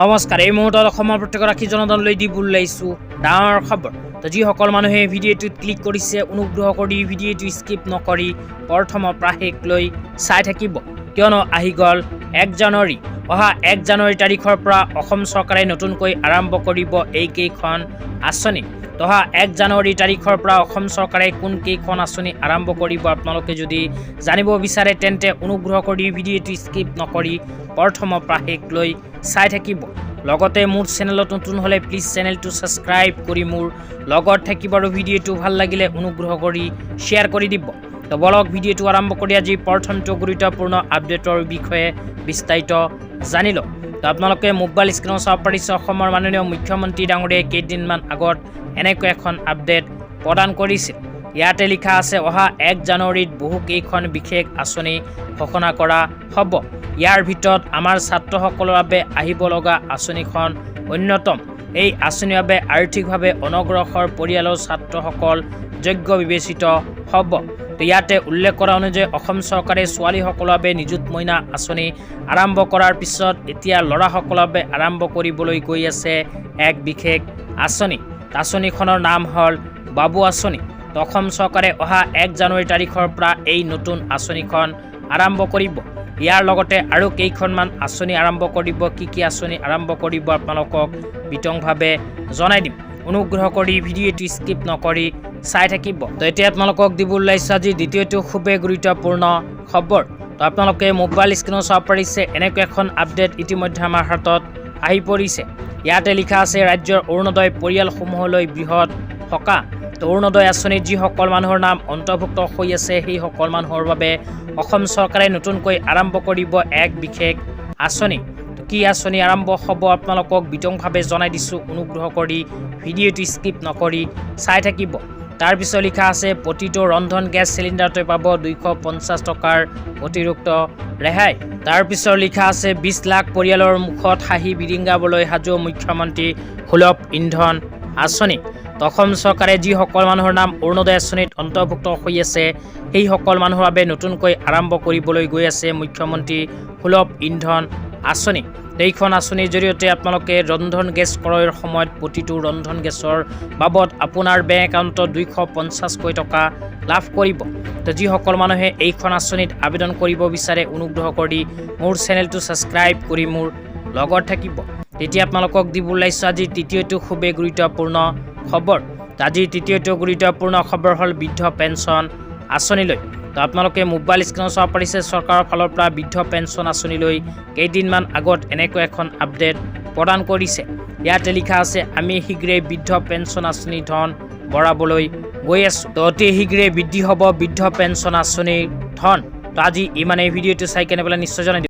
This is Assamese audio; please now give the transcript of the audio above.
নমস্কাৰ, এই মুহূৰ্তত অসমৰ প্ৰত্যেকগৰাকী জনতালৈ দিব ওলাইছোঁ ডাঙৰ খবৰ। তো যিসকল মানুহে ভিডিঅ'টোত ক্লিক কৰিছে অনুগ্ৰহ কৰি ভিডিঅ'টো স্কিপ নকৰি প্ৰথমৰ পৰা শেষলৈ চাই থাকিব, কিয়নো আহি গ'ল 1 জানুৱাৰী। অহা 1 জানুৱাৰী তাৰিখৰ পৰা অসম চৰকাৰে নতুনকৈ আৰম্ভ কৰিব এইকেইখন আঁচনি। অহা 1 জানুৱাৰী তাৰিখৰ পৰা অসম চৰকাৰে কোন কেইখন আঁচনি আৰম্ভ কৰিব আপোনালোকে যদি জানিব বিচাৰে তেন্তে অনুগ্ৰহ কৰি ভিডিঅ'টো স্কিপ নকৰি প্ৰথমৰ পৰা শেষলৈ চাই থাকিব। লগতে মোৰ চেনেলত নতুন হ'লে প্লিজ চেনেলটো ছাবস্ক্ৰাইব কৰি মোৰ লগত থাকিব আৰু ভিডিঅ'টো ভাল লাগিলে অনুগ্ৰহ কৰি শ্বেয়াৰ কৰি দিব। তো বলক ভিডিঅ'টো আৰম্ভ কৰি আজি প্ৰথমটো গুৰুত্বপূৰ্ণ আপডেটৰ বিষয়ে বিস্তাৰিত জানি লওঁ। তো আপোনালোকে মোবাইল স্ক্ৰীনত চাব পাৰিছে অসমৰ মাননীয় মুখ্যমন্ত্ৰী ডাঙৰীয়াই কেইদিনমান আগত এনেকৈ এখন আপডেট প্ৰদান কৰিছিল। ইয়াতে লিখা আছে অহা 1 জানুৱাৰীত বহুকেইখন বিশেষ আঁচনি ঘোষণা কৰা হ'ব। ইয়াৰ ভিতৰত আমাৰ ছাত্ৰসকলৰ বাবে আহিব লগা আঁচনিখন অন্যতম। এই আঁচনিৰ বাবে আৰ্থিকভাৱে অনগ্ৰসৰ পৰিয়ালৰ ছাত্ৰসকল যোগ্য বিবেচিত হ'ব। তো ইয়াতে উল্লেখ কৰা অনুযায়ী অসম চৰকাৰে ছোৱালীসকলৰ বাবে নিযুত মইনা আঁচনি আৰম্ভ কৰাৰ পিছত এতিয়া ল'ৰাসকলৰ বাবে আৰম্ভ কৰিবলৈ গৈ আছে এক বিশেষ আঁচনি। আঁচনিখনৰ নাম হ'ল বাবু আঁচনি। অসম চৰকাৰে অহা 1 জানুৱাৰী তাৰিখৰ পৰা এই নতুন আঁচনিখন আৰম্ভ কৰিব। ইয়াৰ লগতে আৰু কেইখনমান আঁচনি আৰম্ভ কৰিব। কি আঁচনি আৰম্ভ কৰিব আপোনালোকক বিতংভাৱে জনাই দিম। অনুগ্ৰহ কৰি ভিডিঅ'টো স্কিপ নকৰি চাই থাকিব। তো এতিয়া আপোনালোকক দিব ওলাইছোঁ আজি দ্বিতীয়টো খুবেই গুৰুত্বপূৰ্ণ খবৰ। তো আপোনালোকে মোবাইল স্ক্ৰীনত চাব পাৰিছে এনেকৈ এখন আপডেট ইতিমধ্যে আমাৰ হাতত আহি পৰিছে। ইয়াতে লিখা আছে ৰাজ্যৰ অৰুণোদয় পৰিয়ালসমূহলৈ বৃহৎ সকাহ। তো অৰুণোদয় আঁচনিত যিসকল মানুহৰ নাম অন্তৰ্ভুক্ত হৈ আছে সেইসকল মানুহৰ বাবে অসম চৰকাৰে নতুনকৈ আৰম্ভ কৰিব এক বিশেষ আঁচনি। তো কি আঁচনি আৰম্ভ হ'ব আপোনালোকক বিতংভাৱে জনাই দিছোঁ। অনুগ্ৰহ কৰি ভিডিঅ'টো স্কিপ নকৰি চাই থাকিব। তাৰপিছত লিখা আছে প্ৰতিটো ৰন্ধন গেছ চিলিণ্ডাৰতে পাব 250 টকাৰ অতিৰিক্ত ৰেহাই। তাৰপিছত লিখা আছে 20 লাখ পৰিয়ালৰ মুখত হাঁহি বিৰিঙাবলৈ সাজু মুখ্যমন্ত্ৰী সুলভ ইন্ধন আঁচনি। অসম চৰকাৰে যিসকল মানুহৰ নাম অৰুণোদয় আঁচনিত অন্তৰ্ভুক্ত হৈ আছে সেইসকল মানুহৰ বাবে নতুনকৈ আৰম্ভ কৰিবলৈ গৈ আছে মুখ্যমন্ত্ৰী সুলভ ইন্ধন আঁচনি। এইখন আঁচনিৰ জৰিয়তে আপোনালোকে ৰন্ধন গেছ ক্ৰয়ৰ সময়ত প্ৰতিটো ৰন্ধন গেছৰ বাবদ আপোনাৰ বেংক একাউণ্টত 250কৈ টকা লাভ কৰিব। তো যিসকল মানুহে এইখন আঁচনিত আবেদন কৰিব বিচাৰে অনুগ্ৰহ কৰি মোৰ চেনেলটো ছাবস্ক্ৰাইব কৰি মোৰ লগত থাকিব। তেতিয়া আপোনালোকক দিব ওলাইছোঁ আজি তৃতীয়টো খুবেই গুৰুত্বপূৰ্ণ খবৰ। আজি তৃতীয়টো গুৰুত্বপূৰ্ণ খবৰ হ'ল বৃদ্ধ পেঞ্চন আঁচনিলৈ। তো আপোনালোকে মোবাইল স্ক্ৰীনত চাব পাৰিছে চৰকাৰৰ ফালৰ পৰা বৃদ্ধ পেঞ্চন আঁচনিলৈ কেইদিনমান আগত এনেকৈ এখন আপডেট প্ৰদান কৰিছে। ইয়াতে লিখা আছে আমি শীঘ্ৰেই বৃদ্ধ পেঞ্চন আঁচনিৰ ধন বঢ়াবলৈ গৈ আছোঁ। তো অতি শীঘ্ৰেই বৃদ্ধি হ'ব বৃদ্ধ পেঞ্চন আঁচনিৰ ধন। তো আজি ইমানেই ভিডিঅ'টো চাই কেনে পেলাই নিশ্চয় জনাই দিব।